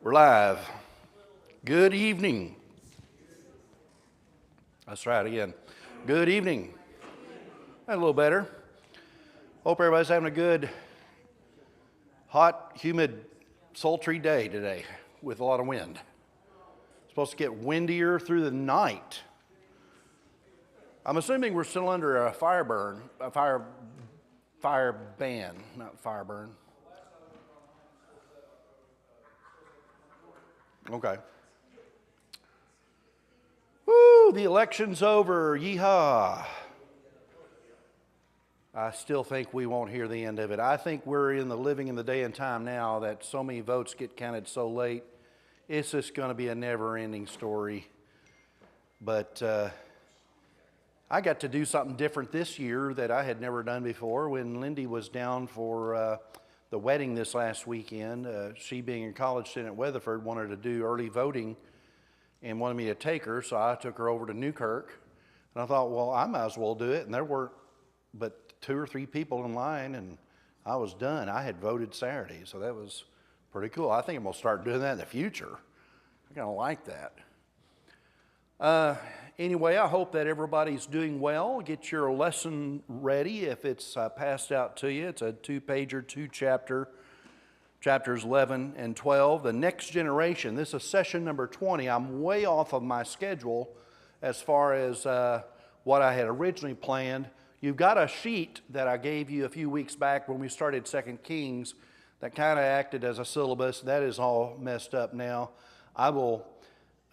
We're live. Good evening. Let's try it again. Good evening. That's a little better. Hope everybody's having a good, hot, humid, sultry day today with a lot of wind. It's supposed to get windier through the night. I'm assuming we're still under a fire ban, not fire burn. Okay. Woo, the election's over. Yeehaw. I still think we won't hear the end of it. I think we're living in the day and time now that so many votes get counted so late. It's just going to be a never-ending story. But I got to do something different this year that I had never done before. When Lindy was down for the wedding this last weekend, she being a college student at Weatherford wanted to do early voting and wanted me to take her, so I took her over to Newkirk. And I thought, well, I might as well do it. And there weren't but 2 or 3 people in line, and I was done. I had voted Saturday, so that was pretty cool. I think I'm going to start doing that in the future. I kind of like that. Anyway, I hope that everybody's doing well. Get your lesson ready if it's passed out to you. It's a 2-pager, 2-chapter, chapters 11 and 12. The Next Generation. This is session number 20. I'm way off of my schedule as far as what I had originally planned. You've got a sheet that I gave you a few weeks back when we started 2 Kings that kind of acted as a syllabus. That is all messed up now.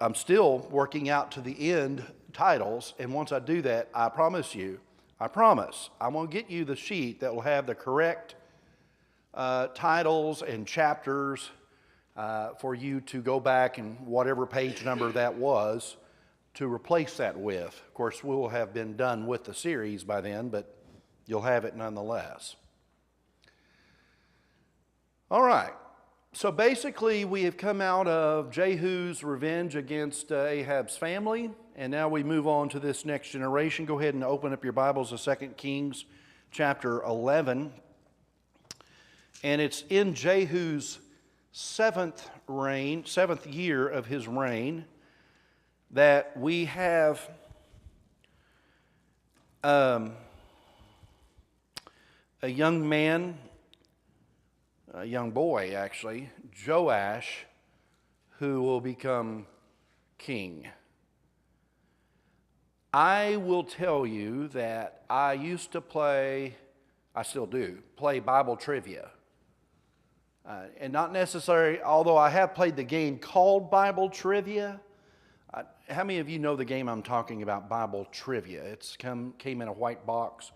I'm still working out to the end titles, and once I do that, I promise, I'm going to get you the sheet that will have the correct titles and chapters for you to go back and whatever page number that was to replace that with. Of course, we will have been done with the series by then, but you'll have it nonetheless. All right. So basically, we have come out of Jehu's revenge against Ahab's family, and now we move on to this next generation. Go ahead and open up your Bibles to 2 Kings chapter 11. And it's in Jehu's seventh year of his reign, that we have a young boy actually, Joash, who will become king. I will tell you that I used to play Bible trivia. And not necessarily, although I have played the game called Bible Trivia. How many of you know the game I'm talking about, Bible Trivia? It's came in a white box.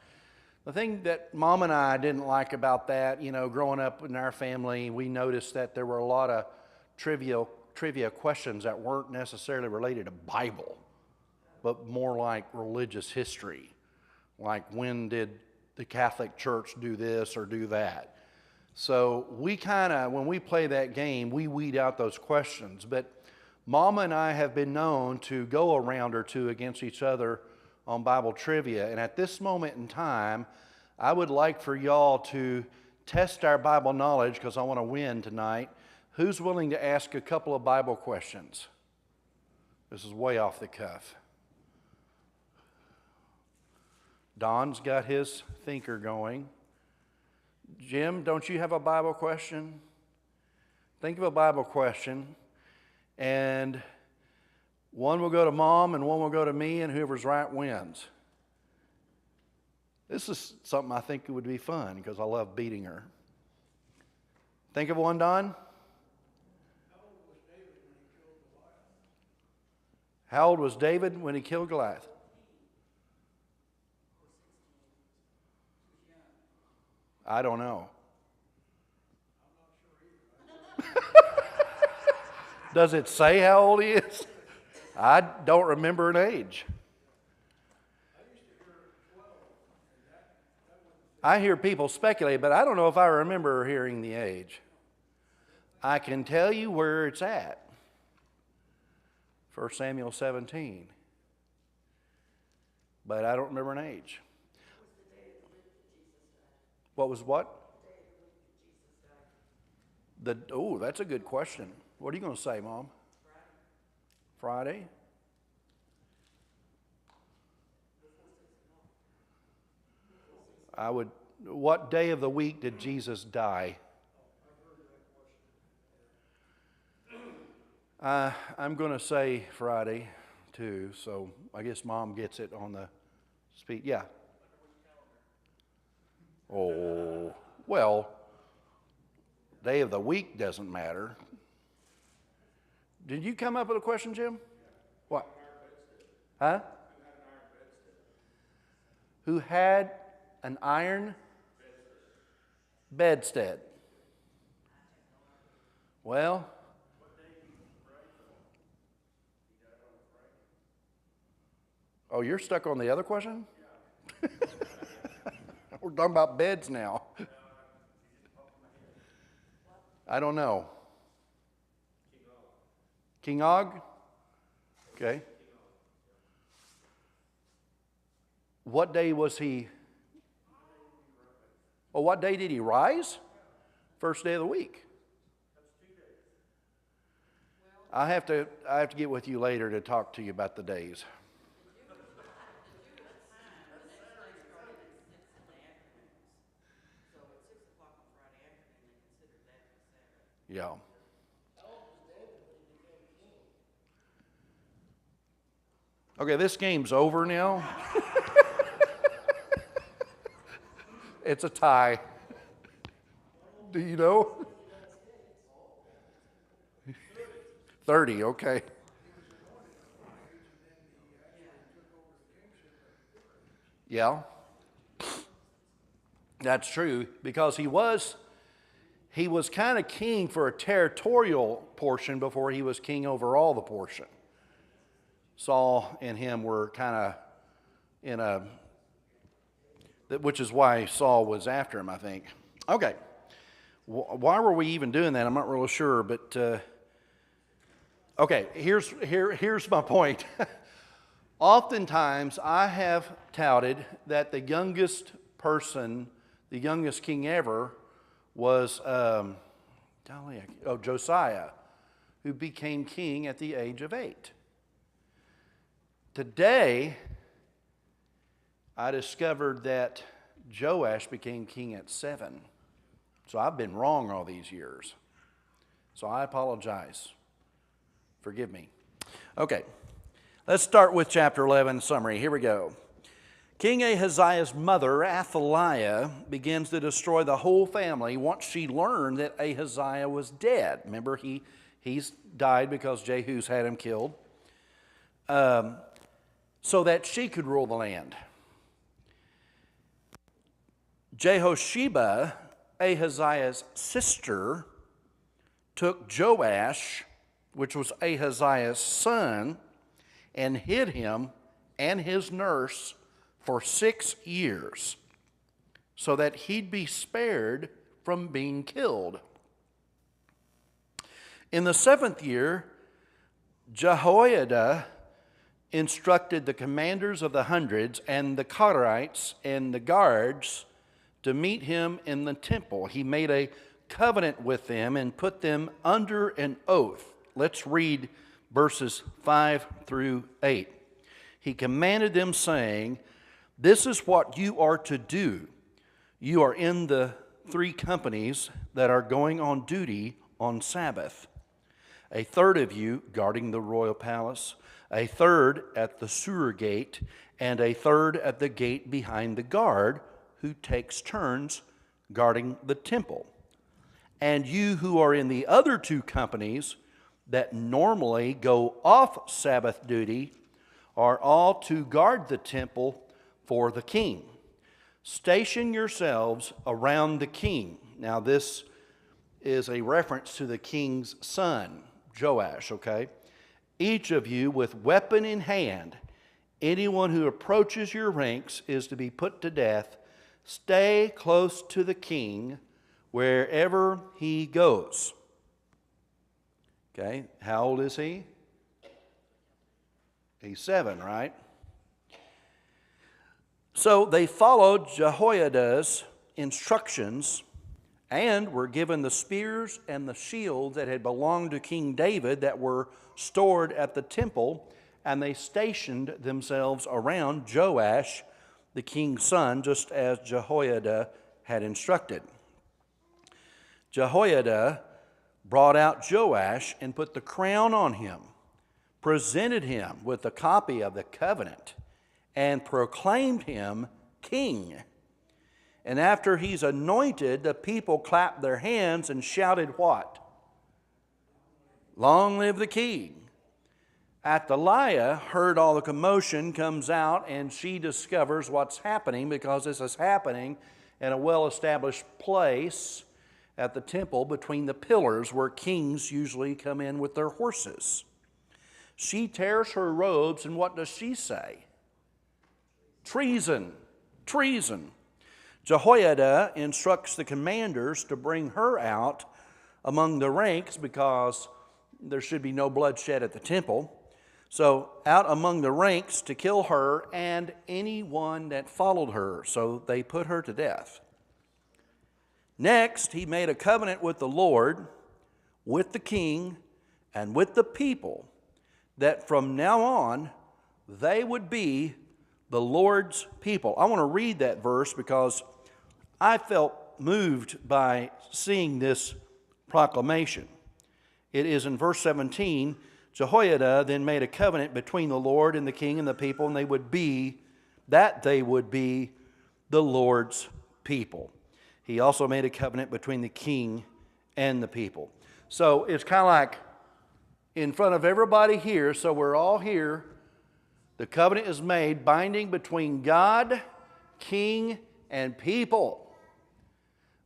The thing that Mom and I didn't like about that, growing up in our family, we noticed that there were a lot of trivia questions that weren't necessarily related to Bible, but more like religious history. Like, when did the Catholic Church do this or do that? So when we play that game, we weed out those questions. But Mama and I have been known to go a round or two against each other on Bible trivia. And at this moment in time, I would like for y'all to test our Bible knowledge, because I want to win tonight. Who's willing to ask a couple of Bible questions? This is way off the cuff. Don's got his thinker going. Jim, don't you have a Bible question? Think of a Bible question, and one will go to Mom and one will go to me, and whoever's right wins. This is something I think would be fun because I love beating her. Think of one, Don. How old was David when he killed Goliath? I don't know. Does it say how old he is? I don't remember an age. I hear people speculate, but I don't know if I remember hearing the age. I can tell you where it's at. 1 Samuel 17. But I don't remember an age. What was what? Oh, that's a good question. What are you going to say, Mom? Friday? What day of the week did Jesus die? I'm going to say Friday, too, so I guess Mom gets it on the speed. Yeah. Oh, well, day of the week doesn't matter. Did you come up with a question, Jim? What? Huh? Who had an iron bedstead? Well, oh, you're stuck on the other question? We're talking about beds now. I don't know. King Og? Okay. What day was he? Oh, what day did he rise? First day of the week. I have to get with you later to talk to you about the days. Yeah. Okay, this game's over now. It's a tie. Do you know? 30, okay. Yeah. That's true, because he was kind of king for a territorial portion before he was king over all the portion. Saul and him were kind of in a, which is why Saul was after him, I think. Okay. Why were we even doing that? I'm not really sure, but okay, here's my point. Oftentimes, I have touted that the youngest person, the youngest king ever, was Josiah, who became king at the age of 8. Today, I discovered that Joash became king at 7. So I've been wrong all these years. So I apologize. Forgive me. Okay, let's start with chapter 11 summary. Here we go. King Ahaziah's mother, Athaliah, begins to destroy the whole family once she learned that Ahaziah was dead. Remember, he's died because Jehu's had him killed. So that she could rule the land. Jehosheba, Ahaziah's sister, took Joash, which was Ahaziah's son, and hid him and his nurse for 6 years so that he'd be spared from being killed. In the 7th year, Jehoiada instructed the commanders of the hundreds and the Korahites and the guards to meet him in the temple. He made a covenant with them and put them under an oath. Let's read verses 5 through 8. He commanded them, saying, "This is what you are to do. You are in the 3 companies that are going on duty on Sabbath. A third of you guarding the royal palace, a third at the sewer gate, and a third at the gate behind the guard, who takes turns guarding the temple. And you who are in the other 2 companies that normally go off Sabbath duty are all to guard the temple for the king. Station yourselves around the king." Now this is a reference to the king's son, Joash, okay? "Each of you with weapon in hand. Anyone who approaches your ranks is to be put to death. Stay close to the king wherever he goes." Okay, how old is he? He's 7, right? So they followed Jehoiada's instructions and were given the spears and the shields that had belonged to King David that were stored at the temple, and they stationed themselves around Joash, the king's son, just as Jehoiada had instructed. Jehoiada brought out Joash and put the crown on him, presented him with a copy of the covenant, and proclaimed him king. And after he's anointed, the people clapped their hands and shouted what? Long live the king. Athaliah heard all the commotion, comes out, and she discovers what's happening, because this is happening in a well-established place at the temple between the pillars where kings usually come in with their horses. She tears her robes, and what does she say? Treason, treason. Jehoiada instructs the commanders to bring her out among the ranks, because there should be no bloodshed at the temple. So out among the ranks to kill her and anyone that followed her. So they put her to death. Next, he made a covenant with the Lord, with the king, and with the people, that from now on they would be the Lord's people. I want to read that verse because I felt moved by seeing this proclamation. It is in verse 17. Jehoiada then made a covenant between the Lord and the king and the people, and they would be the Lord's people. He also made a covenant between the king and the people. So it's kind of like in front of everybody here, so we're all here. The covenant is made, binding between God, king, and people,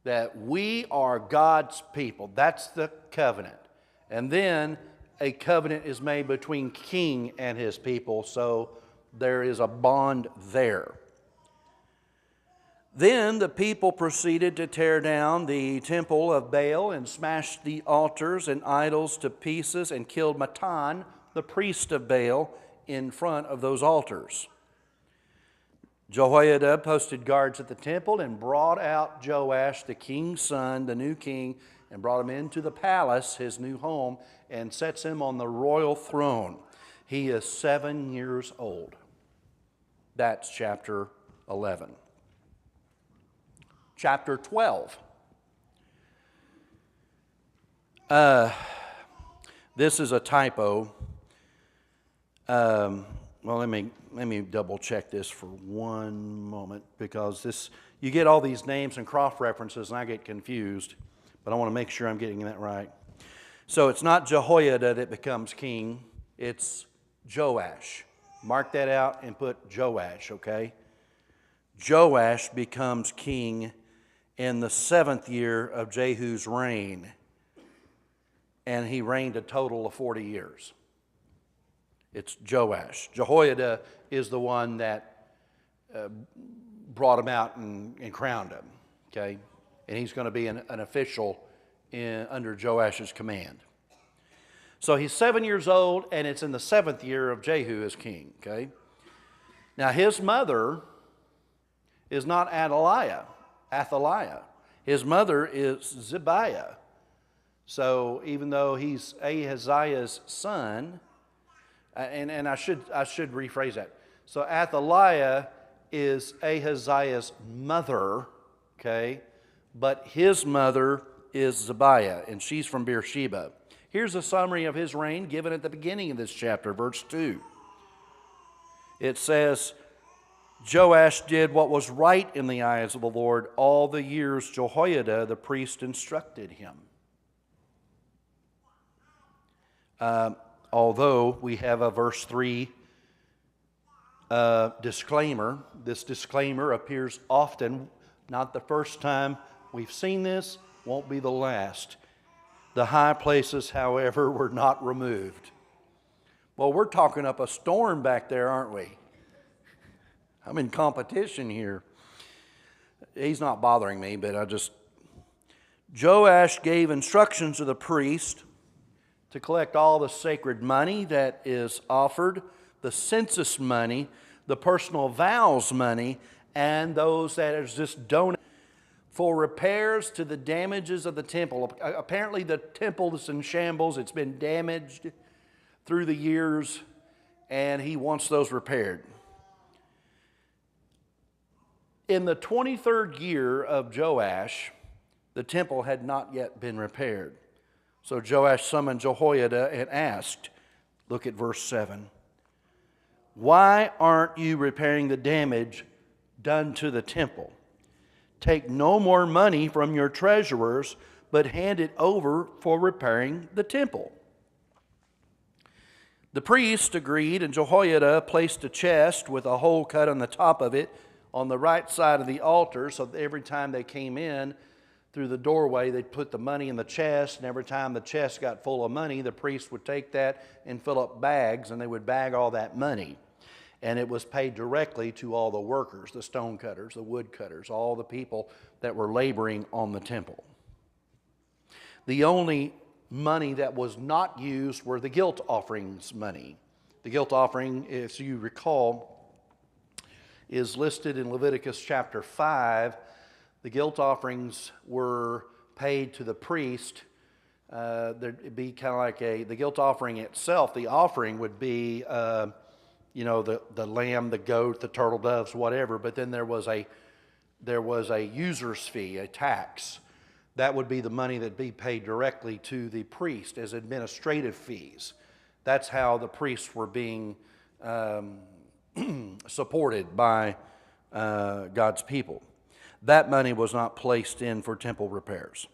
that we are God's people. That's the covenant. And then a covenant is made between king and his people, so there is a bond there. Then the people proceeded to tear down the temple of Baal and smashed the altars and idols to pieces and killed Mattan, the priest of Baal, in front of those altars. Jehoiada posted guards at the temple and brought out Joash, the king's son, the new king, and brought him into the palace, his new home, and sets him on the royal throne. He is 7 years old. That's chapter 11. Chapter 12. This is a typo. Well, let me double check this for one moment, because you get all these names and cross references and I get confused, but I want to make sure I'm getting that right. So it's not Jehoiada that becomes king, it's Joash. Mark that out and put Joash, okay? Joash becomes king in the 7th year of Jehu's reign, and he reigned a total of 40 years. It's Joash. Jehoiada is the one that brought him out and crowned him, okay? And he's going to be an official under Joash's command. So he's 7 years old, and it's in the 7th year of Jehu as king, okay? Now his mother is not Athaliah. His mother is Zibiah. So even though he's Ahaziah's son, and I should rephrase that. So Athaliah is Ahaziah's mother, okay? But his mother is Zibiah, and she's from Beersheba. Here's a summary of his reign given at the beginning of this chapter, verse 2. It says, Joash did what was right in the eyes of the Lord all the years Jehoiada the priest instructed him. Although we have a verse 3 disclaimer. This disclaimer appears often, not the first time we've seen this, won't be the last. The high places, however, were not removed. Well, we're talking up a storm back there, aren't we? I'm in competition here. He's not bothering me, but Joash gave instructions to the priest to collect all the sacred money that is offered, the census money, the personal vows money, and those that is just donated for repairs to the damages of the temple. Apparently the temple is in shambles. It's been damaged through the years, and he wants those repaired. In the 23rd year of Joash, the temple had not yet been repaired. So Joash summoned Jehoiada and asked, look at verse 7, "Why aren't you repairing the damage done to the temple? Take no more money from your treasurers, but hand it over for repairing the temple." The priest agreed, and Jehoiada placed a chest with a hole cut on the top of it on the right side of the altar, so that every time they came in through the doorway, they'd put the money in the chest, and every time the chest got full of money, the priest would take that and fill up bags, and they would bag all that money. And it was paid directly to all the workers, the stone cutters, the wood cutters, all the people that were laboring on the temple. The only money that was not used were the guilt offerings money. The guilt offering, as you recall, is listed in Leviticus chapter 5. The guilt offerings were paid to the priest. There'd be kind of like the guilt offering itself. The offering would be the lamb, the goat, the turtle doves, whatever. But then there was a user's fee, a tax. That would be the money that'd be paid directly to the priest as administrative fees. That's how the priests were being supported by God's people. That money was not placed in for temple repairs.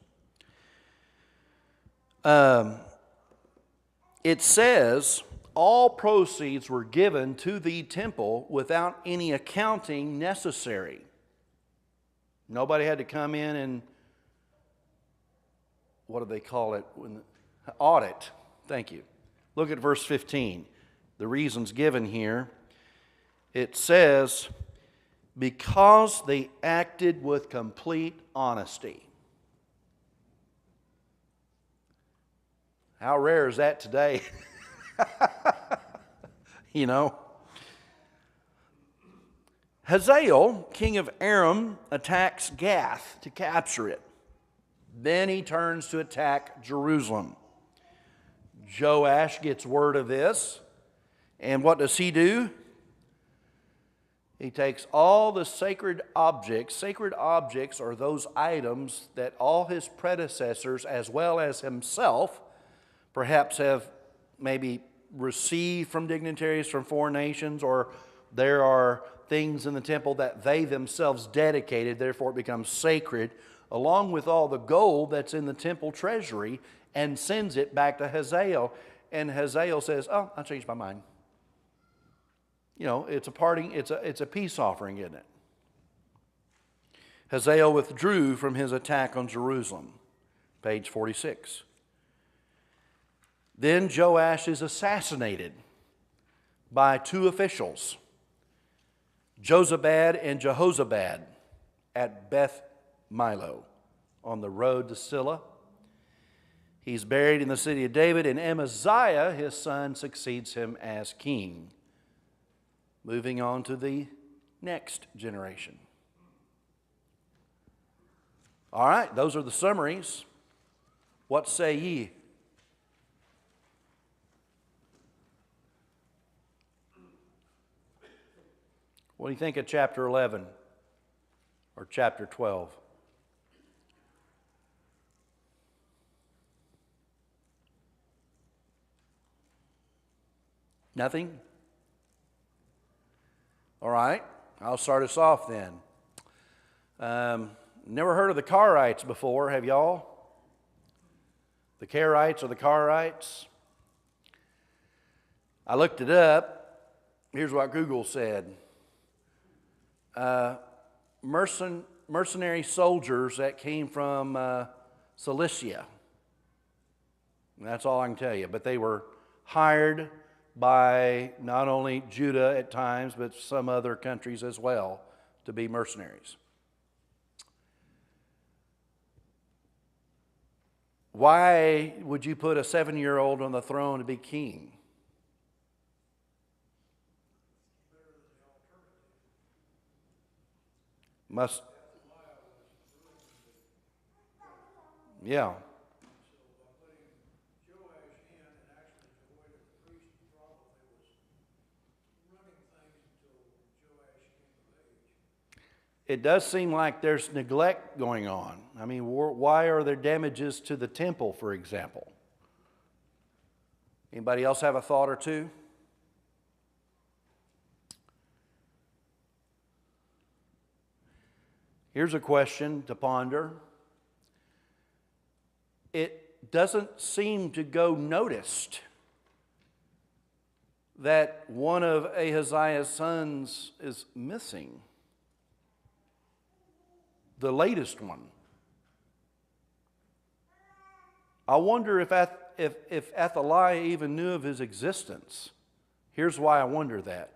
It says all proceeds were given to the temple without any accounting necessary. Nobody had to come in and, what do they call it? Audit. Thank you. Look at verse 15. The reasons given here. It says, because they acted with complete honesty. How rare is that today? You know. Hazael, king of Aram, attacks Gath to capture it. Then he turns to attack Jerusalem. Joash gets word of this. And what does he do? He takes all the sacred objects. Sacred objects are those items that all his predecessors, as well as himself, perhaps have maybe received from dignitaries from foreign nations, or there are things in the temple that they themselves dedicated, therefore it becomes sacred, along with all the gold that's in the temple treasury, and sends it back to Hazael. And Hazael says, "Oh, I changed my mind." You know, it's a peace offering, isn't it? Hazael withdrew from his attack on Jerusalem. Page 46. Then Joash is assassinated by two officials, Jozabad and Jehozabad, at Beth Milo on the road to Silla. He's buried in the city of David, and Amaziah, his son, succeeds him as king. Moving on to the next generation. All right, those are the summaries. What say ye? What do you think of chapter 11 or chapter 12? Nothing? All right, I'll start us off then. Never heard of the Karites before, have y'all? The Karites or the Karites? I looked it up. Here's what Google said. Mercenary soldiers that came from Cilicia. And that's all I can tell you. But they were hired by not only Judah at times, but some other countries as well, to be mercenaries. Why would you put a 7-year-old on the throne to be king? Yeah. It does seem like there's neglect going on. I mean, why are there damages to the temple, for example? Anybody else have a thought or two? Here's a question to ponder. It doesn't seem to go noticed that one of Ahaziah's sons is missing. The latest one. I wonder if Athaliah even knew of his existence. Here's why I wonder that.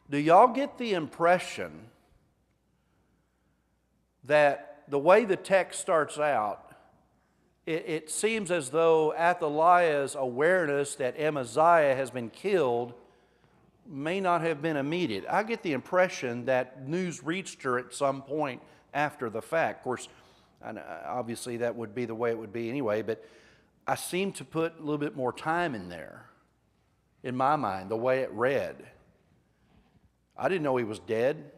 Do y'all get the impression that the way the text starts out, it seems as though Athaliah's awareness that Amaziah has been killed may not have been immediate. I get the impression that news reached her at some point after the fact. Of course, obviously that would be the way it would be anyway, but I seem to put a little bit more time in there, in my mind, the way it read. I didn't know he was dead.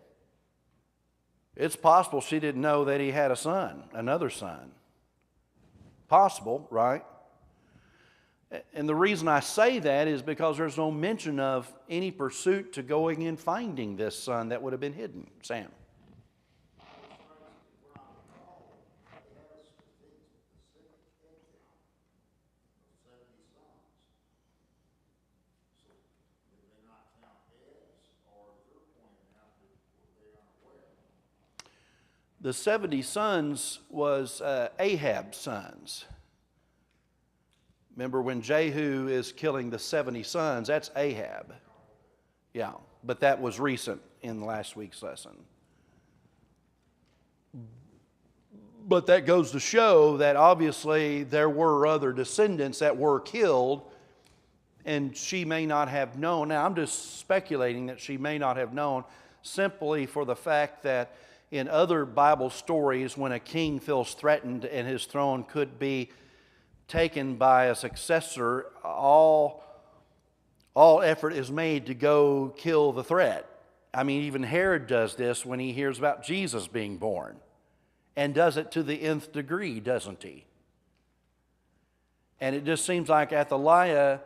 It's possible she didn't know that he had a son, another son. Possible, right? And the reason I say that is because there's no mention of any pursuit to going and finding this son that would have been hidden. Sam. The 70 sons was Ahab's sons. Remember when Jehu is killing the 70 sons, that's Ahab. Yeah, but that was recent in last week's lesson. But that goes to show that obviously there were other descendants that were killed, and she may not have known. Now, I'm just speculating that she may not have known simply for the fact that in other Bible stories, when a king feels threatened and his throne could be taken by a successor, all effort is made to go kill the threat. I mean, even Herod does this when he hears about Jesus being born, and does it to the nth degree, doesn't he? And it just seems like Athaliah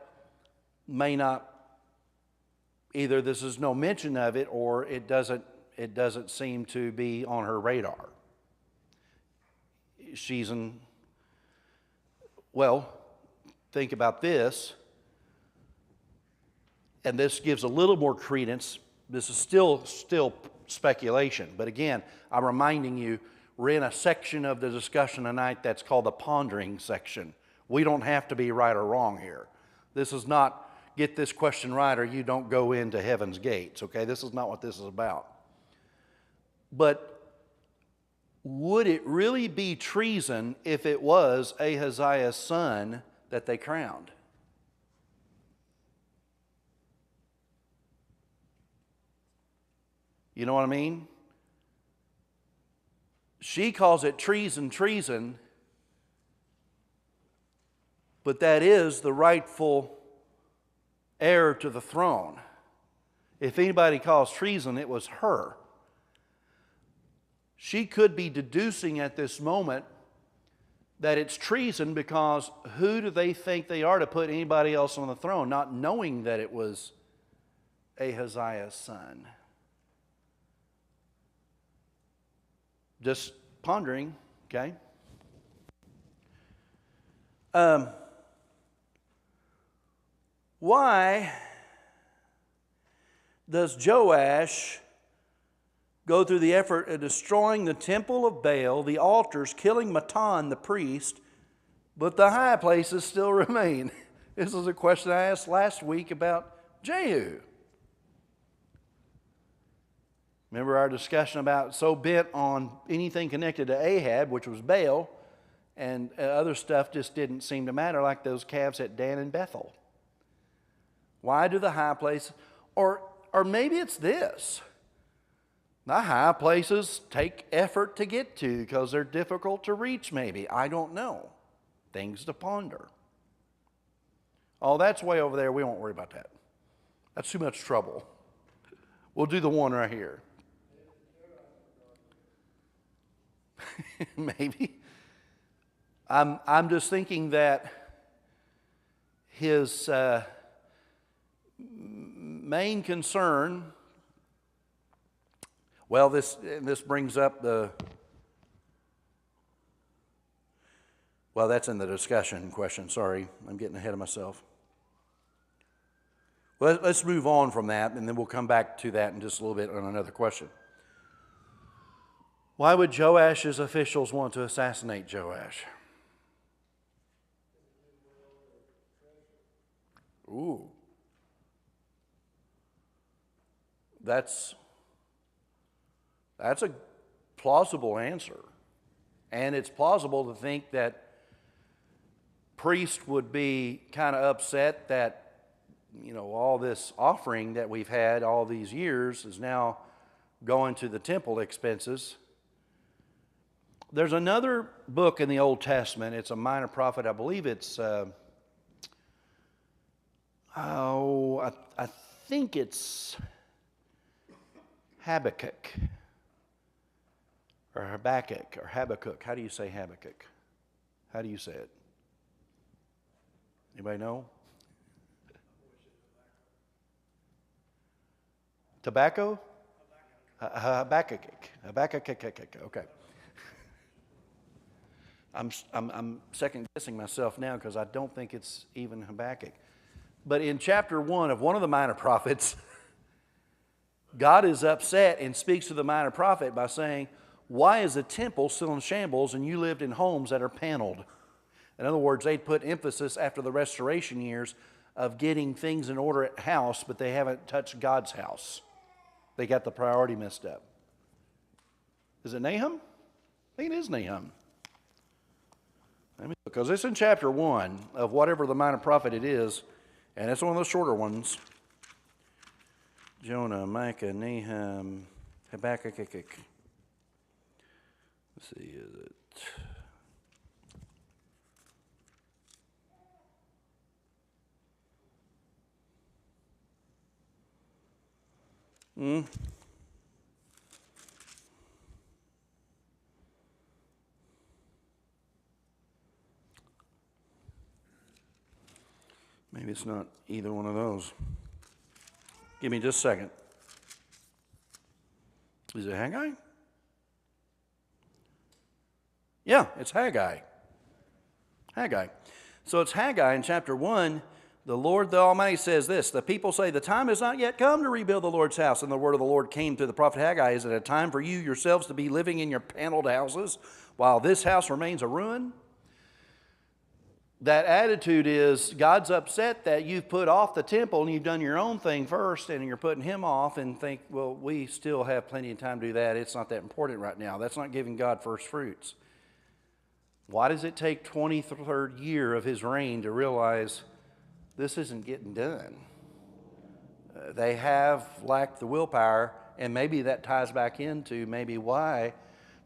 may not, either this is no mention of it, or it doesn't seem to be on her radar. Well, think about this, and this gives a little more credence. This is still speculation, but again, I'm reminding you, we're in a section of the discussion tonight that's called the pondering section. We don't have to be right or wrong here. This is not get this question right or you don't go into heaven's gates, okay? This is not what this is about. But would it really be treason if it was Ahaziah's son that they crowned? You know what I mean? She calls it treason, but that is the rightful heir to the throne. If anybody calls treason, it was her. She could be deducing at this moment that it's treason because who do they think they are to put anybody else on the throne, not knowing that it was Ahaziah's son. Just pondering, okay? Why does Joash go through the effort of destroying the temple of Baal, the altars, killing Matan, the priest, but the high places still remain? This is a question I asked last week about Jehu. Remember our discussion about so bent on anything connected to Ahab, which was Baal, and other stuff just didn't seem to matter, like those calves at Dan and Bethel. Why do the high places, or maybe it's this. The high places take effort to get to because they're difficult to reach, maybe. I don't know. Things to ponder. Oh, that's way over there. We won't worry about that. That's too much trouble. We'll do the one right here. Maybe. I'm just thinking that his main concern, well, this brings up well, that's in the discussion question. Sorry, I'm getting ahead of myself. Well, let's move on from that, and then we'll come back to that in just a little bit on another question. Why would Joash's officials want to assassinate Joash? Ooh. That's a plausible answer. And it's plausible to think that priests would be kind of upset that, all this offering that we've had all these years is now going to the temple expenses. There's another book in the Old Testament. It's a minor prophet. I believe it's, I think it's Habakkuk. Or Habakkuk, or Habakkuk. How do you say Habakkuk? How do you say it? Anybody know? Tobacco? Habakkuk. Habakkuk. Okay. I'm second guessing myself now because I don't think it's even Habakkuk. But in chapter 1 of one of the minor prophets, God is upset and speaks to the minor prophet by saying, why is the temple still in shambles and you lived in homes that are paneled? In other words, they'd put emphasis after the restoration years of getting things in order at house, but they haven't touched God's house. They got the priority messed up. Is it Nahum? I think it is Nahum. Because it's in chapter 1 of whatever the minor prophet it is, and it's one of the shorter ones. Jonah, Micah, Nahum, Habakkuk. Let's see, is it? Maybe it's not either one of those. Give me just a second. Is it Haggai? Yeah, it's Haggai. Haggai. So it's Haggai in chapter 1. The Lord the Almighty says this, the people say, the time has not yet come to rebuild the Lord's house. And the word of the Lord came to the prophet Haggai, is it a time for you yourselves to be living in your paneled houses while this house remains a ruin? That attitude is God's upset that you've put off the temple and you've done your own thing first and you're putting him off and think, well, we still have plenty of time to do that. It's not that important right now. That's not giving God first fruits. Why does it take 23rd year of his reign to realize this isn't getting done? They have lacked the willpower, and maybe that ties back into maybe why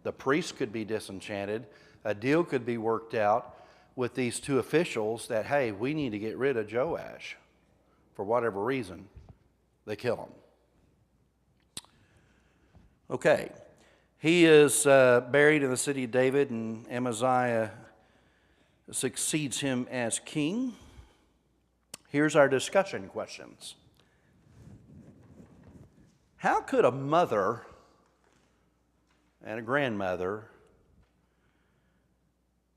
the priest could be disenchanted. A deal could be worked out with these two officials that, hey, we need to get rid of Joash. For whatever reason, they kill him. Okay. He is buried in the city of David, and Amaziah succeeds him as king. Here's our discussion questions. How could a mother and a grandmother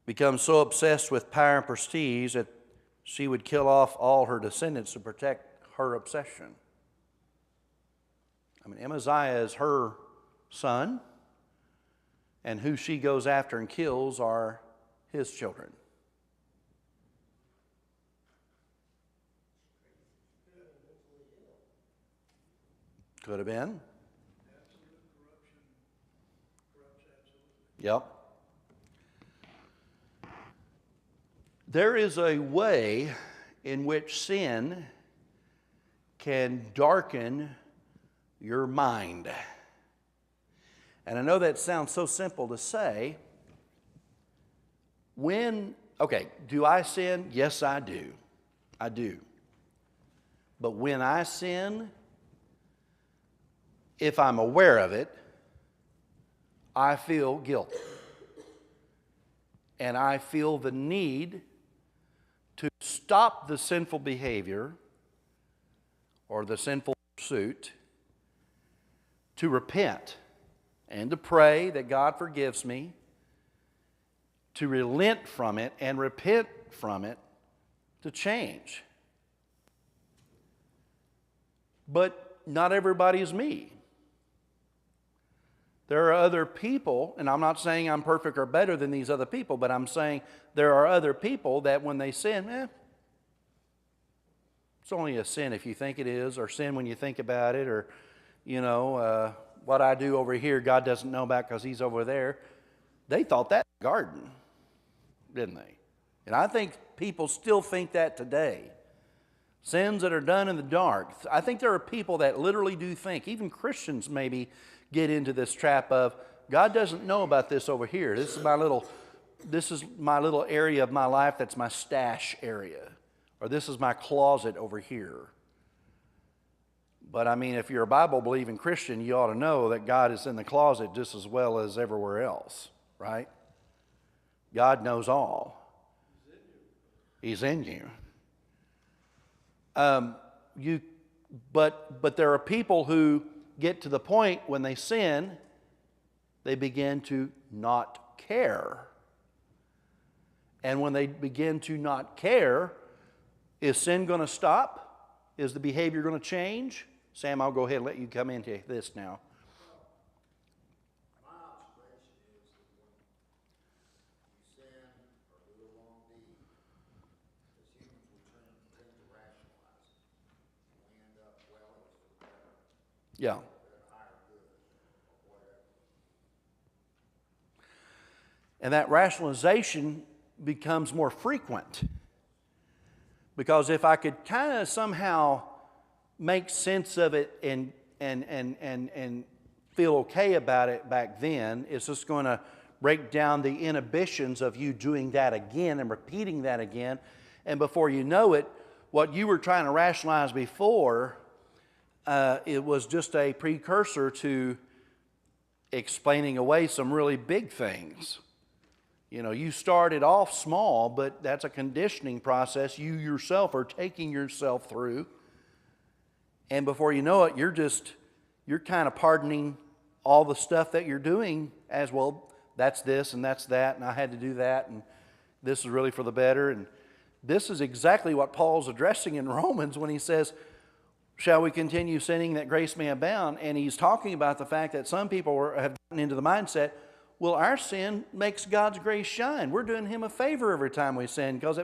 become so obsessed with power and prestige that she would kill off all her descendants to protect her obsession? I mean, Amaziah is her son, and who she goes after and kills are his children. Could have been. Absolute corruption corrupts absolutely. Yep. There is a way in which sin can darken your mind. And I know that sounds so simple to say. Do I sin? Yes, I do. I do. But when I sin, if I'm aware of it, I feel guilty. And I feel the need to stop the sinful behavior or the sinful pursuit, to repent and to pray that God forgives me, to relent from it and repent from it, to change. But not everybody is me. There are other people, and I'm not saying I'm perfect or better than these other people, but I'm saying there are other people that when they sin, it's only a sin if you think it is, or sin when you think about it, or, what I do over here, God doesn't know about because He's over there. They thought that in the garden, didn't they? And I think people still think that today. Sins that are done in the dark. I think there are people that literally do think, even Christians maybe get into this trap of, God doesn't know about this over here. This is my little area of my life that's my stash area. Or this is my closet over here. But I mean, if you're a Bible-believing Christian, you ought to know that God is in the closet just as well as everywhere else, right? God knows all. He's in you. But there are people who get to the point when they sin, they begin to not care. And when they begin to not care, is sin going to stop? Is the behavior going to change? Sam, I'll go ahead and let you come into this now. My observation is that when you sin or do a wrong deed, as humans we tend to rationalize it. And we end up, well, it was for the better. Yeah. Higher good or whatever. And that rationalization becomes more frequent. Because if I could kind of somehow make sense of it and feel okay about it back then, it's just going to break down the inhibitions of you doing that again and repeating that again. And before you know it, what you were trying to rationalize before, it was just a precursor to explaining away some really big things. You started off small, but that's a conditioning process you yourself are taking yourself through. And before you know it, you're kind of pardoning all the stuff that you're doing as, well, that's this and that's that, and I had to do that, and this is really for the better. And this is exactly what Paul's addressing in Romans when he says, shall we continue sinning that grace may abound? And he's talking about the fact that some people have gotten into the mindset, well, our sin makes God's grace shine. We're doing Him a favor every time we sin because it